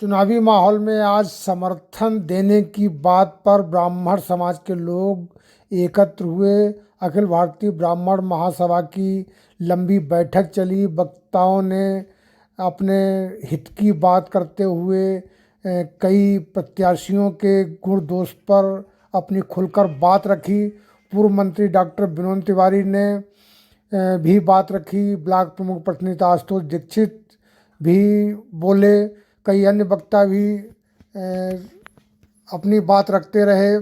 चुनावी माहौल में आज समर्थन देने की बात पर ब्राह्मण समाज के लोग एकत्र हुए। अखिल भारतीय ब्राह्मण महासभा की लंबी बैठक चली। वक्ताओं ने अपने हित की बात करते हुए कई प्रत्याशियों के गुण दोष पर अपनी खुलकर बात रखी। पूर्व मंत्री डॉक्टर विनोद तिवारी ने भी बात रखी। ब्लॉक प्रमुख प्रतिनिधि आशुतोष दीक्षित भी बोले। कई अन्य वक्ता भी अपनी बात रखते रहे।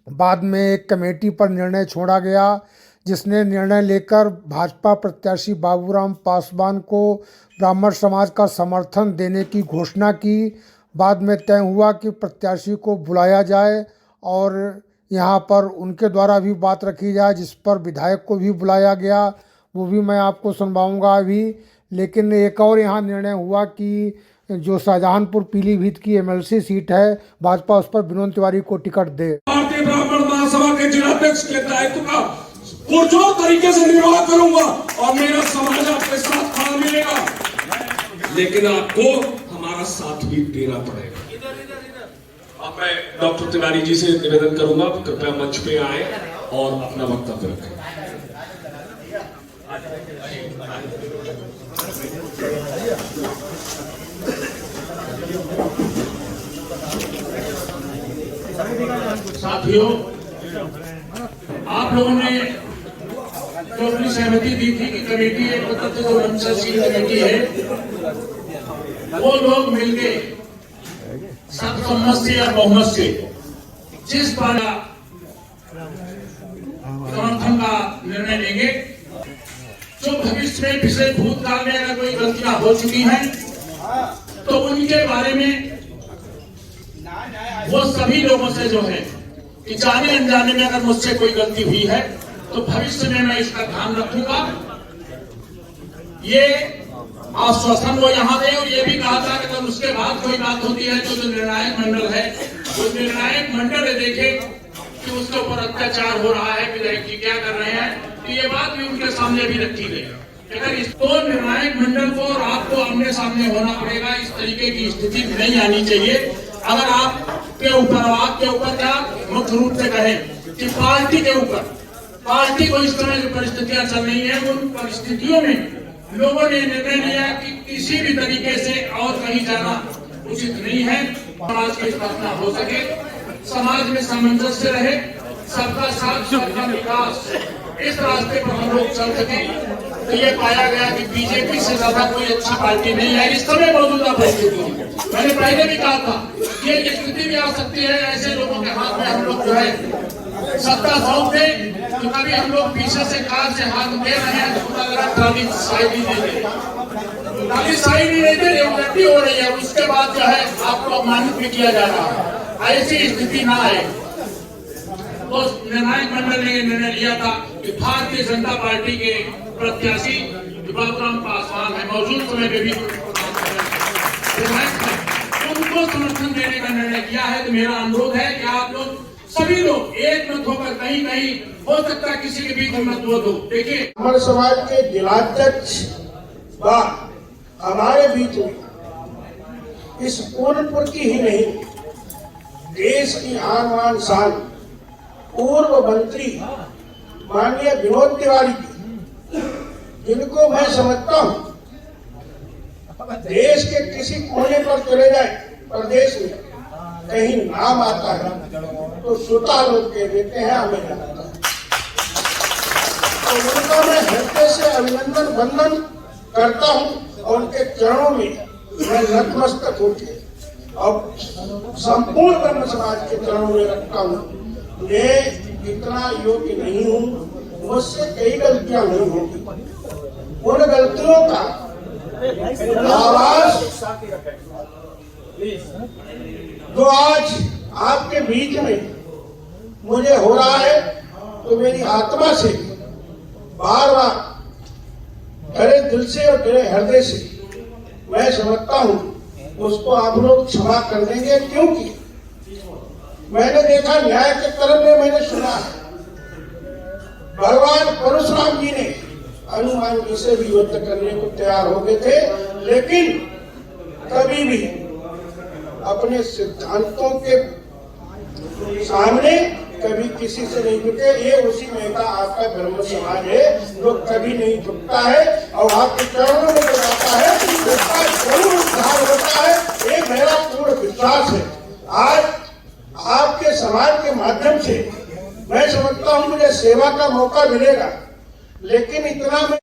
बाद में एक कमेटी पर निर्णय छोड़ा गया, जिसने निर्णय लेकर भाजपा प्रत्याशी बाबूराम पासवान को ब्राह्मण समाज का समर्थन देने की घोषणा की। बाद में तय हुआ कि प्रत्याशी को बुलाया जाए और यहाँ पर उनके द्वारा भी बात रखी जाए, जिस पर विधायक को भी बुलाया गया। वो भी मैं आपको सुनवाऊंगा अभी। लेकिन एक और यहाँ निर्णय हुआ कि जो शाहजहानपुर पीलीभीत की एमएलसी सीट है, भाजपा उस पर विनोद तिवारी को टिकट दे। भारतीय ब्राह्मण महासभा के जिलाध्यक्ष के दायित्व का पुरजोर तरीके से निर्वाह करूंगा और मेरा समाज आपके साथ खड़ा मिलेगा, लेकिन आपको हमारा साथ भी देना पड़ेगा। अब मैं डॉक्टर तिवारी जी से निवेदन करूंगा, कृपया मंच पे आए और अपना वक्तव्य रखें। साथियों, आप लोगों ने जो अपनी सहमति दी थी कि कमेटी एक जो वंशशील कमेटी है, वो लोग मिलके सर्वसम्मत से या बहुमत से जिस पार्टी समर्थन का निर्णय लेंगे, जो भविष्य में पिछले भूतकाल में अगर कोई गलतियां हो चुकी हैं तो उनके बारे में वो सभी लोगों से जो है कि जाने अनजाने में अगर मुझसे कोई गलती हुई है तो भविष्य में मैं इसका ध्यान रखूंगा। ये आश्वासन वो यहाँ दे। और ये भी कहा था कि अगर उसके बाद कोई बात होती है तो जो निर्णायक मंडल है, वो निर्णायक मंडल देखे कि उसके ऊपर अत्याचार हो रहा है, विधायक जी क्या कर रहे हैं, तो ये बात भी उनके सामने भी रखी गई। अगर इसको निर्णायक मंडल को और आपको आमने सामने होना पड़ेगा, इस तरीके की स्थिति नहीं आनी चाहिए। अगर आपके ऊपर क्या मुख्य रूप से कहें कि पार्टी के ऊपर, पार्टी को इस तरह जो परिस्थितियां चल रही है, उन परिस्थितियों में लोगों ने निर्णय लिया कि किसी भी तरीके से और कहीं जाना उचित नहीं है। समाज की स्थापना हो सके, समाज में सामंजस्य रहे, सबका साथ सबका विकास, इस रास्ते पर हम लोग चल सके। तो ये पाया गया कि बीजेपी से ज्यादा कोई अच्छी पार्टी नहीं है इस समय मौजूदा परिस्थिति में। मैंने पहले भी कहा था, ये स्थिति भी आ सकती है ऐसे लोगों के हाथ में हम लोग जो है सत्ता सौंप दें, तो कभी हम लोग पीछे से कार से हाथ दे रहे हैं तो पता लगा ट्रॉली साइड ही दे दे, ट्रॉली साइड ही नहीं दे रही, गलती हो रही है, उसके बाद जो है आपको अपमानित भी किया जा रहा है। ऐसी स्थिति ना आए। तो निर्णायक मंडल ने निर्णय लिया था कि भारतीय जनता पार्टी के प्रत्याशी बाबूराम पासवान है, मौजूद समय में भी उनको समर्थन देने का निर्णय किया है। तो मेरा अनुरोध है कि आप लोग सभी लोग एक मत होकर, कहीं कहीं हो सकता है किसी के बीच में मतभेद हो। देखिए, हमारे समाज के जिलाध्यक्ष व हमारे बीच में इस पूर्णपुर की ही नहीं, देश की आन बान शान पूर्व मंत्री माननीय विनोद तिवारी जी, जिनको मैं समझता हूँ देश के किसी कोने पर चले जाए, प्रदेश में कहीं नाम आता है तो श्रोता लोग कह देते हैं हमें जानता है। तो उनका मैं हृदय से अभिनंदन वंदन करता हूँ और उनके चरणों में मैं नतमस्तक होके और संपूर्ण ब्रह्म समाज के चरणों में रखता हूँ। मैं इतना योग्य नहीं हूँ, मुझसे कई गलतियां नहीं होगी। उन गलतियों का आवाज जो आज आपके बीच में मुझे हो रहा है, तो मेरी आत्मा से बार बार गहरे दिल से और गहरे हृदय से मैं समझता हूँ, उसको आप लोग क्षमा कर देंगे। क्योंकि मैंने देखा, न्याय के तरफ में मैंने सुना भगवान परशुराम जी ने हनुमान जी से भी युद्ध करने को तैयार हो गए थे, लेकिन कभी भी अपने सिद्धांतों के सामने कभी किसी से नहीं झुके। ये उसी में का आपका ब्रह्म समाज है जो कभी नहीं झुकता है और आपके चरणों में जाता है, उसका जरूर उद्धार होता है, ये मेरा पूर्ण विश्वास है। आज आपके समाज के माध्यम से मैं समझता हूँ मुझे सेवा का मौका मिलेगा, लेकिन इतना